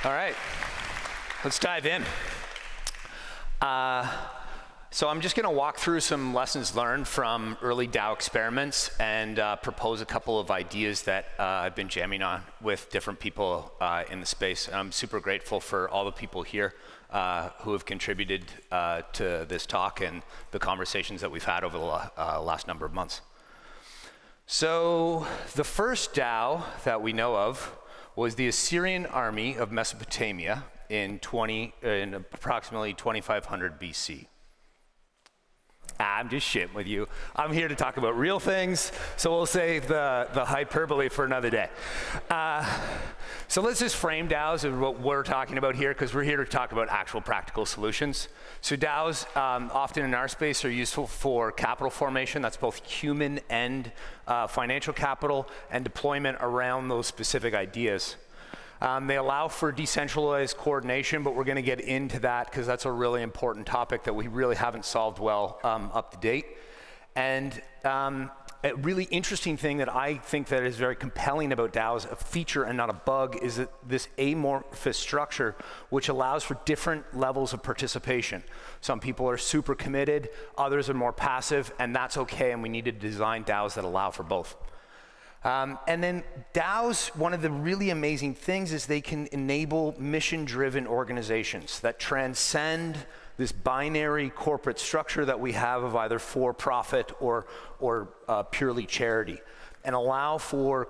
All right, let's dive in. So I'm just going to walk through some lessons learned from early DAO experiments and propose a couple of ideas that I've been jamming on with different people in the space. And I'm super grateful for all the people here who have contributed to this talk and the conversations that we've had over the last number of months. So the first DAO that we know of was the Assyrian army of Mesopotamia in approximately 2500 BC. I'm just shitting with you. I'm here to talk about real things, so we'll save the hyperbole for another day. So let's just frame DAOs and what we're talking about here, because we're here to talk about actual practical solutions. So DAOs, often in our space, are useful for capital formation. That's both human and financial capital, and deployment around those specific ideas. They allow for decentralized coordination, but we're going to get into that because that's a really important topic that we really haven't solved well up to date. And a really interesting thing that I think that is very compelling about DAOs, a feature and not a bug, is that this amorphous structure, which allows for different levels of participation. Some people are super committed, others are more passive, and that's okay, and we need to design DAOs that allow for both. And then DAOs, one of the really amazing things is they can enable mission-driven organizations that transcend this binary corporate structure that we have of either for-profit or purely charity, and allow for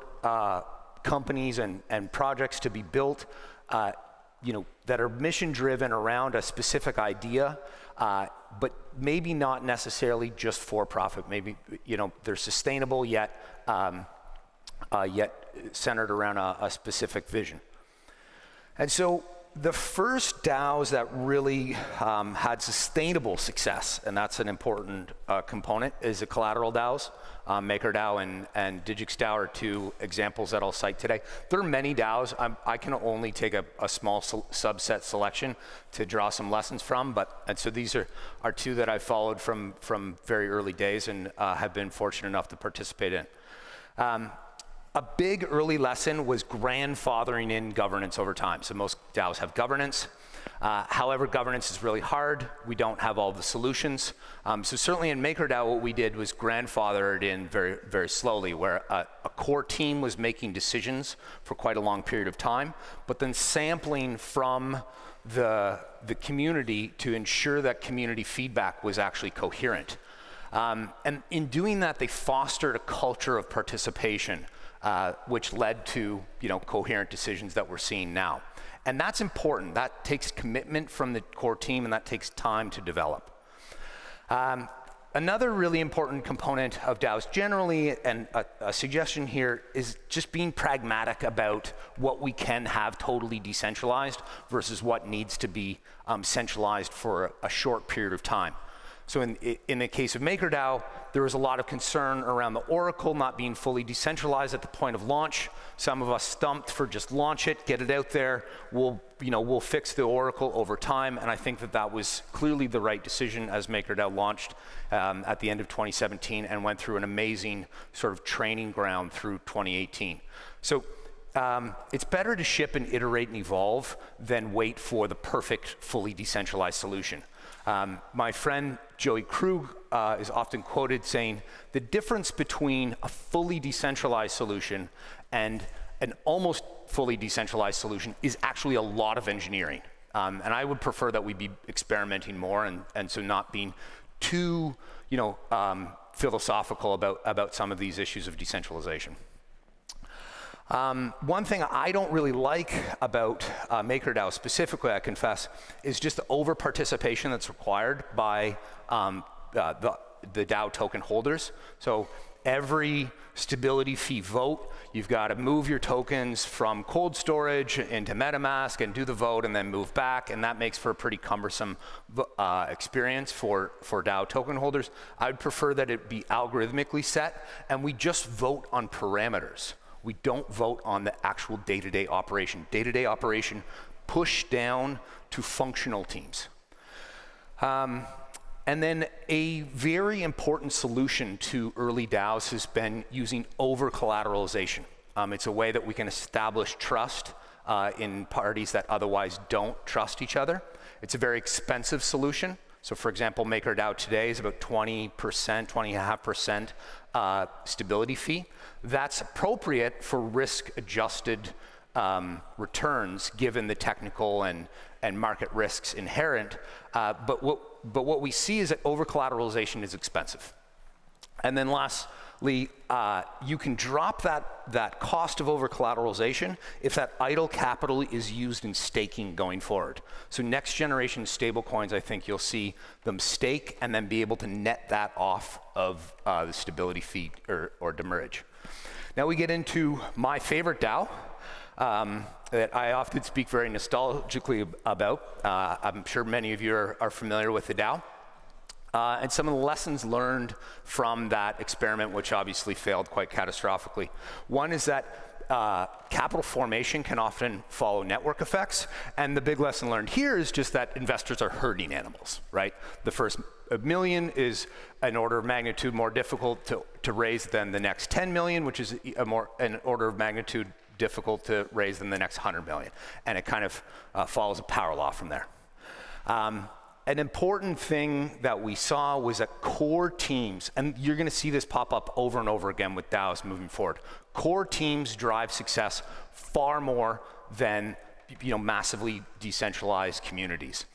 companies and projects to be built that are mission-driven around a specific idea, but maybe not necessarily just for-profit. Maybe they're sustainable yet centered around a specific vision. And so the first DAOs that really had sustainable success, and that's an important component, is the Collateral-DAOs. MakerDAO and DigixDAO are two examples that I'll cite today. There are many DAOs. I can only take a small subset selection to draw some lessons from, and so these are two that I've followed from very early days and have been fortunate enough to participate in. A big early lesson was grandfathering in governance over time. So most DAOs have governance. However, governance is really hard. We don't have all the solutions. So certainly in MakerDAO, what we did was grandfather it in very, very slowly, where a core team was making decisions for quite a long period of time, but then sampling from the community to ensure that community feedback was actually coherent. And in doing that, they fostered a culture of participation, which led to coherent decisions that we're seeing now. And that's important. That takes commitment from the core team, and that takes time to develop. Another really important component of DAOs generally, and a suggestion here, is just being pragmatic about what we can have totally decentralized versus what needs to be centralized for a short period of time. So in the case of MakerDAO, there was a lot of concern around the Oracle not being fully decentralized at the point of launch. Some of us stumped for just launch it, get it out there. We'll fix the Oracle over time, and I think that was clearly the right decision as MakerDAO launched at the end of 2017 and went through an amazing sort of training ground through 2018. So it's better to ship and iterate and evolve than wait for the perfect, fully decentralized solution. My friend Joey Krug is often quoted saying, the difference between a fully decentralized solution and an almost fully decentralized solution is actually a lot of engineering. And I would prefer that we be experimenting more and so not being too philosophical about some of these issues of decentralization. One thing I don't really like about MakerDAO specifically, I confess, is just the over-participation that's required by the DAO token holders. So every stability fee vote, you've got to move your tokens from cold storage into MetaMask and do the vote and then move back, and that makes for a pretty cumbersome experience for DAO token holders. I'd prefer that it be algorithmically set, and we just vote on parameters. We don't vote on the actual day-to-day operation. Day-to-day operation pushed down to functional teams. And then a very important solution to early DAOs has been using over-collateralization. It's a way that we can establish trust in parties that otherwise don't trust each other. It's a very expensive solution. So for example, MakerDAO today is about 20%, 20.5% stability fee. That's appropriate for risk-adjusted returns given the technical and market risks inherent. But what we see is that over-collateralization is expensive. And then lastly, you can drop that cost of over-collateralization if that idle capital is used in staking going forward. So next generation stablecoins, I think you'll see them stake and then be able to net that off of the stability fee or demurrage. Now we get into my favorite DAO that I often speak very nostalgically about. I'm sure many of you are familiar with the DAO. And some of the lessons learned from that experiment, which obviously failed quite catastrophically. One is that capital formation can often follow network effects. And the big lesson learned here is just that investors are herding animals, right? The first $1 million is an order of magnitude more difficult to raise than the next 10 million, which is an order of magnitude difficult to raise than the next 100 million. And it kind of follows a power law from there. An important thing that we saw was that core teams, and you're going to see this pop up over and over again with DAOs moving forward, core teams drive success far more than massively decentralized communities.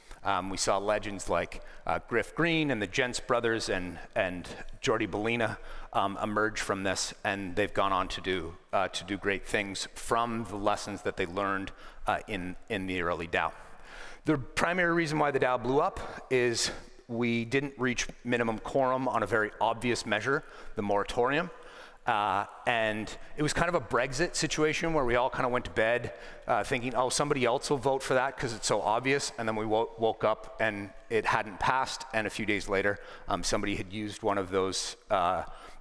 We saw legends like Griff Green and the Gents brothers and Jordi Bellina emerge from this, and they've gone on to do great things from the lessons that they learned in the early DAO. The primary reason why the DAO blew up is we didn't reach minimum quorum on a very obvious measure, the moratorium. And it was kind of a Brexit situation where we all kind of went to bed thinking, oh, somebody else will vote for that because it's so obvious. And then we woke up and it hadn't passed. And a few days later, somebody had used one of those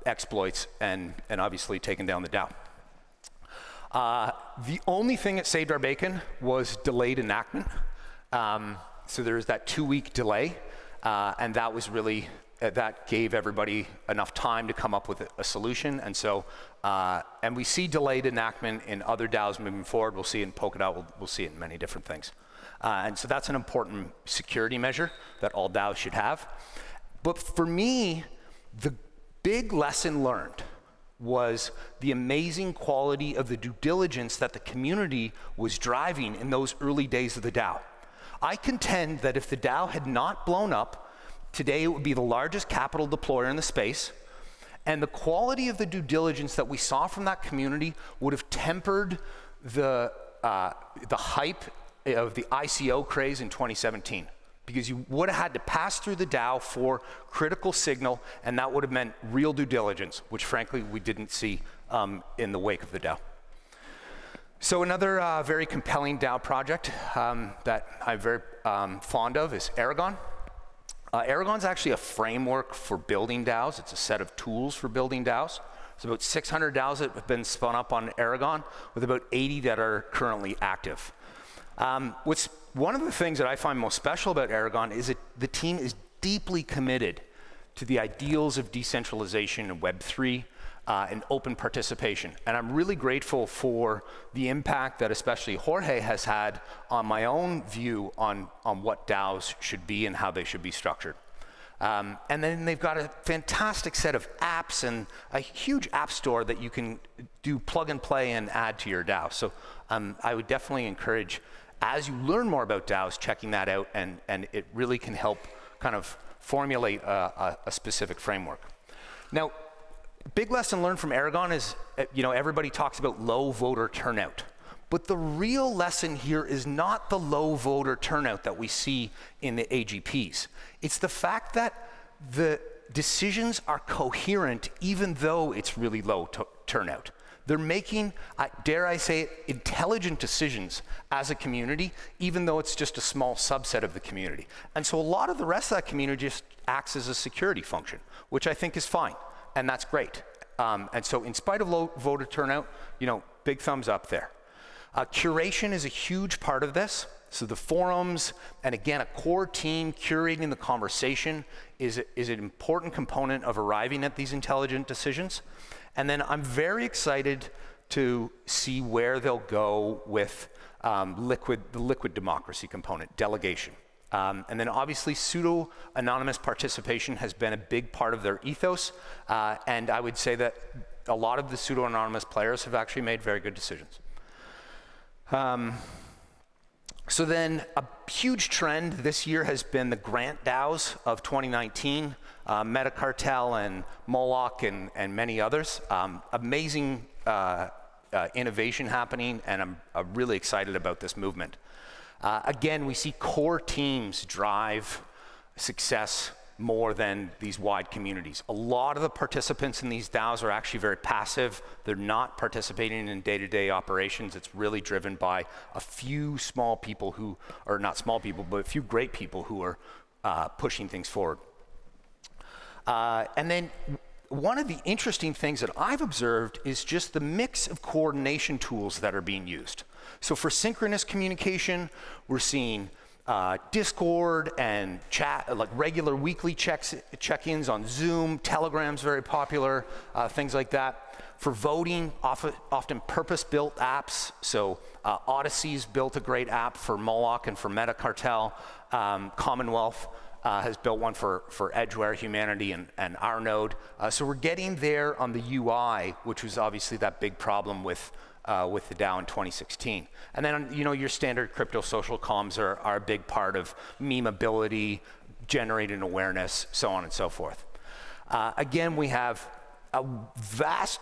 exploits and obviously taken down the DAO. The only thing that saved our bacon was delayed enactment. So there was that 2-week delay, and that was really, that gave everybody enough time to come up with a solution. And so, and we see delayed enactment in other DAOs moving forward. We'll see it in Polkadot, we'll see it in many different things. And so that's an important security measure that all DAOs should have. But for me, the big lesson learned was the amazing quality of the due diligence that the community was driving in those early days of the DAO. I contend that if the DAO had not blown up, today it would be the largest capital deployer in the space, and the quality of the due diligence that we saw from that community would have tempered the hype of the ICO craze in 2017, because you would have had to pass through the DAO for critical signal, and that would have meant real due diligence, which frankly we didn't see in the wake of the DAO. So another very compelling DAO project that I'm very fond of is Aragon. Aragon's actually a framework for building DAOs. It's a set of tools for building DAOs. There's about 600 DAOs that have been spun up on Aragon, with about 80 that are currently active. One of the things that I find most special about Aragon is that the team is deeply committed to the ideals of decentralization and Web3 and open participation. And I'm really grateful for the impact that especially Jorge has had on my own view on what DAOs should be and how they should be structured. And then they've got a fantastic set of apps and a huge app store that you can do plug and play and add to your DAO. So I would definitely encourage, as you learn more about DAOs, checking that out, and it really can help kind of formulate a specific framework. Now, big lesson learned from Aragon is, everybody talks about low voter turnout. But the real lesson here is not the low voter turnout that we see in the AGPs. It's the fact that the decisions are coherent even though it's really low turnout. They're making, dare I say it, intelligent decisions as a community, even though it's just a small subset of the community. And so a lot of the rest of that community just acts as a security function, which I think is fine. And that's great. And so in spite of low voter turnout, big thumbs up there. Curation is a huge part of this. So the forums, and again, a core team curating the conversation is an important component of arriving at these intelligent decisions. And then I'm very excited to see where they'll go with the liquid democracy component, delegation. And then obviously pseudo-anonymous participation has been a big part of their ethos, and I would say that a lot of the pseudo-anonymous players have actually made very good decisions. So then a huge trend this year has been the grant DAOs of 2019, Metacartel and Moloch and many others. Amazing innovation happening, and I'm really excited about this movement. Again, we see core teams drive success more than these wide communities. A lot of the participants in these DAOs are actually very passive. They're not participating in day-to-day operations. It's really driven by a few small people who, or not small people, but a few great people who are pushing things forward. And then one of the interesting things that I've observed is just the mix of coordination tools that are being used. So for synchronous communication, we're seeing Discord and chat, like regular weekly check-ins on Zoom, Telegram's very popular, things like that. For voting, often purpose-built apps. So Odyssey's built a great app for Moloch and for Metacartel. Commonwealth has built one for Edgeware, Humanity, and our node. So we're getting there on the UI, which was obviously that big problem with the DAO in 2016. And then, you know, your standard crypto social comms are a big part of memeability, generating awareness, so on and so forth. Again, we have a vast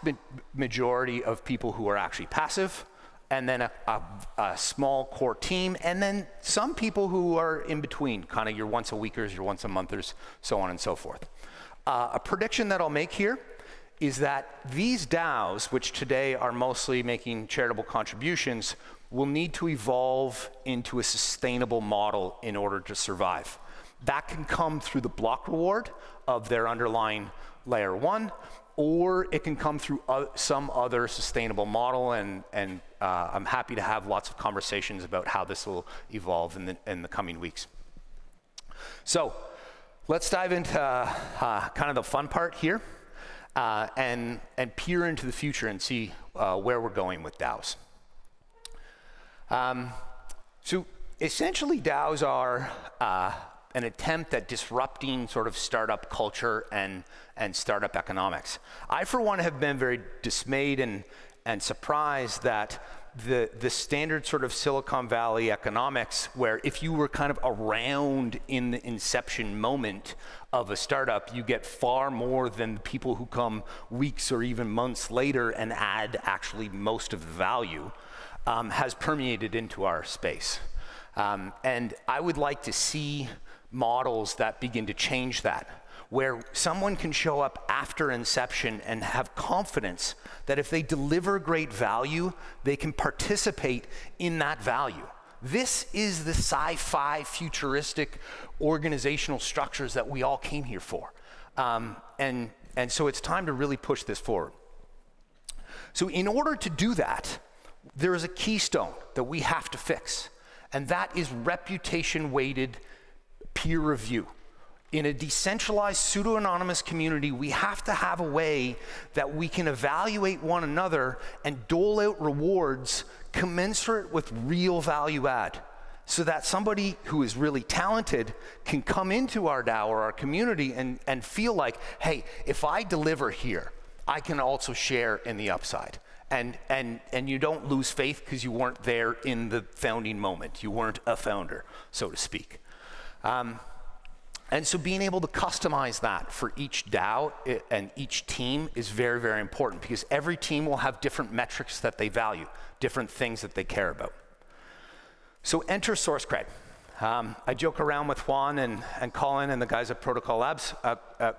majority of people who are actually passive, and then a small core team, and then some people who are in between, kind of your once-a-weekers, your once-a-monthers, so on and so forth. A prediction that I'll make here is that these DAOs, which today are mostly making charitable contributions, will need to evolve into a sustainable model in order to survive. That can come through the block reward of their underlying layer 1, or it can come through some other sustainable model, and I'm happy to have lots of conversations about how this will evolve in the coming weeks. So let's dive into kind of the fun part here. And peer into the future and see where we're going with DAOs. So essentially DAOs are an attempt at disrupting sort of startup culture and startup economics. I, for one, have been very dismayed and surprised that the standard sort of Silicon Valley economics, where if you were kind of around in the inception moment of a startup, you get far more than people who come weeks or even months later and add actually most of the value, has permeated into our space. And I would like to see models that begin to change that, where someone can show up after inception and have confidence that if they deliver great value, they can participate in that value. This is the sci-fi futuristic organizational structures that we all came here for. And so it's time to really push this forward. So in order to do that, there is a keystone that we have to fix, and that is reputation-weighted peer review. In a decentralized pseudo-anonymous community, we have to have a way that we can evaluate one another and dole out rewards commensurate with real value add, so that somebody who is really talented can come into our DAO or our community and feel like, hey, if I deliver here, I can also share in the upside. And you don't lose faith because you weren't there in the founding moment. You weren't a founder, so to speak. And so being able to customize that for each DAO and each team is very, very important, because every team will have different metrics that they value, different things that they care about. So enter SourceCred. I joke around with Juan and Colin and the guys at Protocol Labs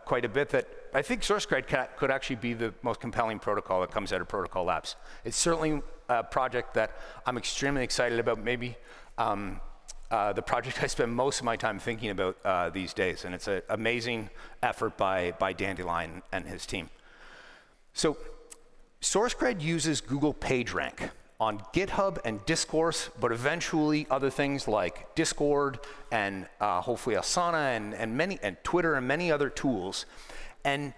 quite a bit that I think SourceCred could actually be the most compelling protocol that comes out of Protocol Labs. It's certainly a project that I'm extremely excited about, maybe the project I spend most of my time thinking about these days, and it's an amazing effort by Dandelion and his team. So SourceCred uses Google PageRank on GitHub and Discourse, but eventually other things like Discord and hopefully Asana and Twitter and many other tools, and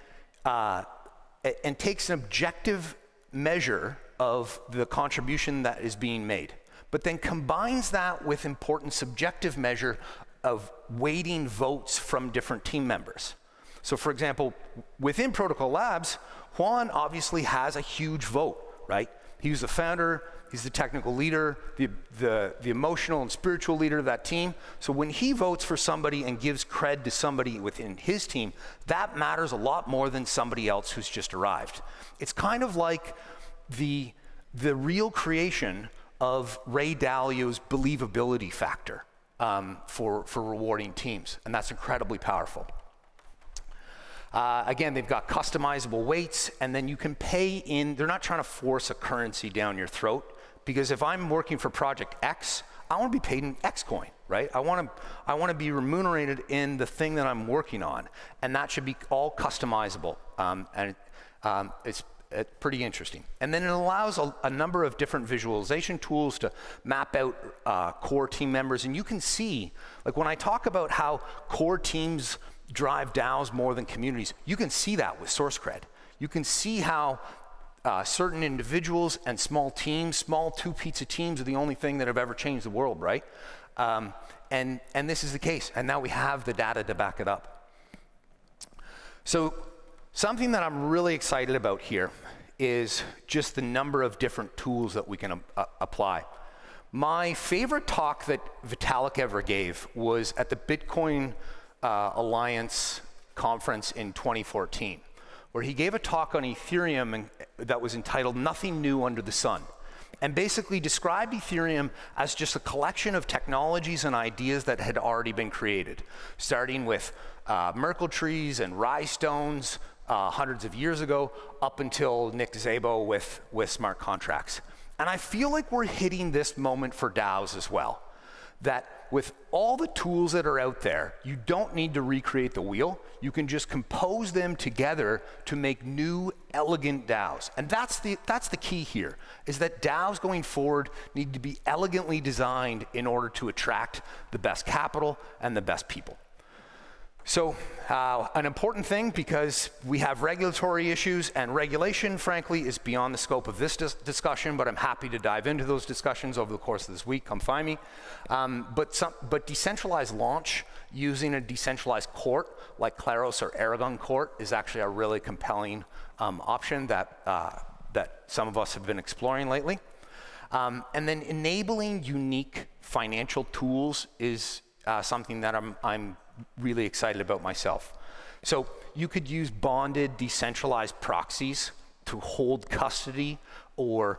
takes an objective measure of the contribution that is being made, but then combines that with important subjective measure of weighting votes from different team members. So for example, within Protocol Labs, Juan obviously has a huge vote, right? He was the founder, he's the technical leader, the emotional and spiritual leader of that team. So when he votes for somebody and gives cred to somebody within his team, that matters a lot more than somebody else who's just arrived. It's kind of like the real creation of Ray Dalio's believability factor for rewarding teams, and that's incredibly powerful. Again, they've got customizable weights, and then you can pay in. They're not trying to force a currency down your throat, because if I'm working for Project X, I want to be paid in X coin, right? I want to be remunerated in the thing that I'm working on, and that should be all customizable, it's pretty interesting. And then it allows a number of different visualization tools to map out core team members, and you can see, like when I talk about how core teams drive DAOs more than communities, you can see that with SourceCred. You can see how certain individuals and small teams, small two-pizza teams are the only thing that have ever changed the world, right? And this is the case, and now we have the data to back it up. So something that I'm really excited about here is just the number of different tools that we can apply. My favorite talk that Vitalik ever gave was at the Bitcoin Alliance conference in 2014, where he gave a talk on Ethereum that was entitled "Nothing New Under the Sun," and basically described Ethereum as just a collection of technologies and ideas that had already been created, starting with Merkle trees and rye stones hundreds of years ago, up until Nick Szabo with smart contracts. And I feel like we're hitting this moment for DAOs as well, that with all the tools that are out there, you don't need to recreate the wheel. You can just compose them together to make new, elegant DAOs. And that's the key here, is that DAOs going forward need to be elegantly designed in order to attract the best capital and the best people. So an important thing, because we have regulatory issues, and regulation, frankly, is beyond the scope of this discussion, but I'm happy to dive into those discussions over the course of this week. Come find me. But decentralized launch using a decentralized court like Claros or Aragon court is actually a really compelling option that some of us have been exploring lately. And then enabling unique financial tools is something that I'm really excited about myself. So you could use bonded decentralized proxies to hold custody or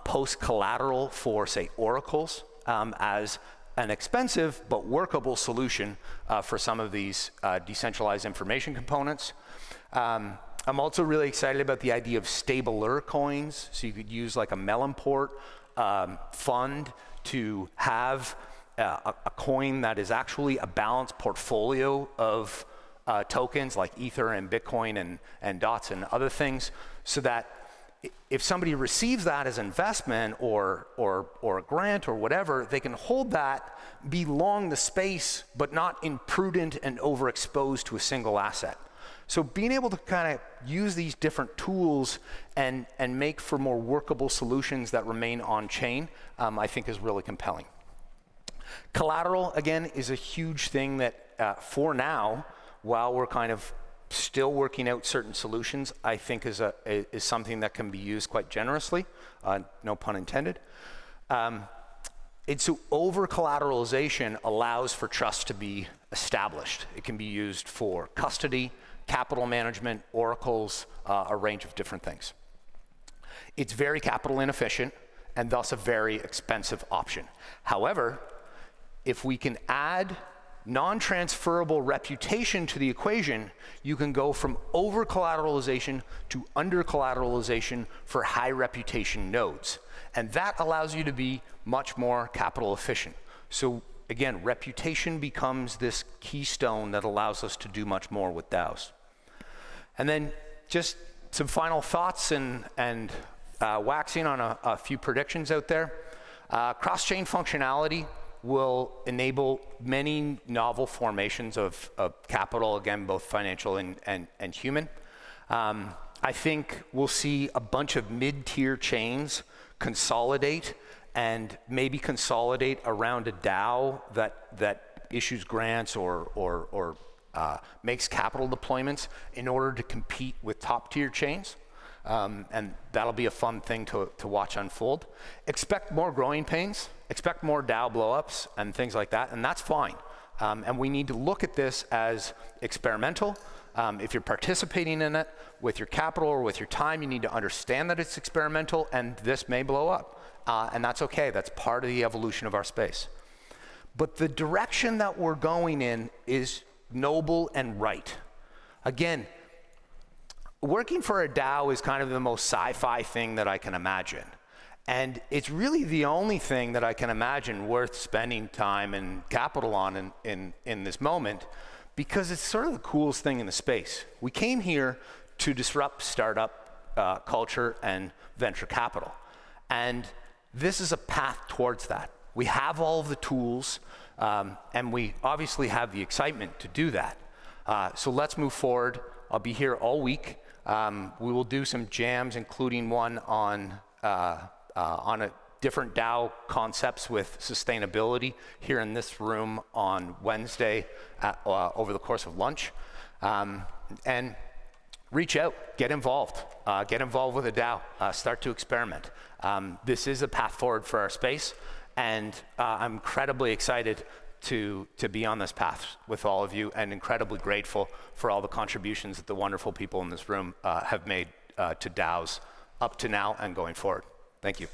post collateral for, say, oracles as an expensive but workable solution for some of these decentralized information components. I'm also really excited about the idea of stabler coins. So you could use like a Melonport fund to have a coin that is actually a balanced portfolio of tokens like Ether and Bitcoin and DOTs and other things, so that if somebody receives that as investment or a grant or whatever, they can hold that, be long the space, but not imprudent and overexposed to a single asset. So being able to kind of use these different tools and make for more workable solutions that remain on chain, I think is really compelling. Collateral, again, is a huge thing that for now, while we're kind of still working out certain solutions, I think is something that can be used quite generously, no pun intended. And so over-collateralization allows for trust to be established. It can be used for custody, capital management, oracles, a range of different things. It's very capital inefficient and thus a very expensive option. However, if we can add non-transferable reputation to the equation, you can go from over-collateralization to under-collateralization for high reputation nodes. And that allows you to be much more capital efficient. So again, reputation becomes this keystone that allows us to do much more with DAOs. And then just some final thoughts and waxing on a few predictions out there. Cross-chain functionality will enable many novel formations of capital, again, both financial and human. I think we'll see a bunch of mid-tier chains consolidate and maybe consolidate around a DAO that issues grants or makes capital deployments in order to compete with top-tier chains. And that'll be a fun thing to watch unfold. Expect more growing pains, expect more DAO blowups and things like that, and that's fine. And we need to look at this as experimental. If you're participating in it with your capital or with your time, you need to understand that it's experimental and this may blow up. And that's okay, that's part of the evolution of our space. But the direction that we're going in is noble and right. Again, working for a DAO is kind of the most sci-fi thing that I can imagine. And it's really the only thing that I can imagine worth spending time and capital on in this moment, because it's sort of the coolest thing in the space. We came here to disrupt startup culture and venture capital. And this is a path towards that. We have all of the tools, and we obviously have the excitement to do that. So let's move forward. I'll be here all week. We will do some jams, including one on a different DAO concepts with sustainability here in this room on Wednesday over the course of lunch. And reach out, get involved with a DAO, start to experiment. This is a path forward for our space, and I'm incredibly excited to be on this path with all of you, and incredibly grateful for all the contributions that the wonderful people in this room have made to DAOs up to now and going forward. Thank you.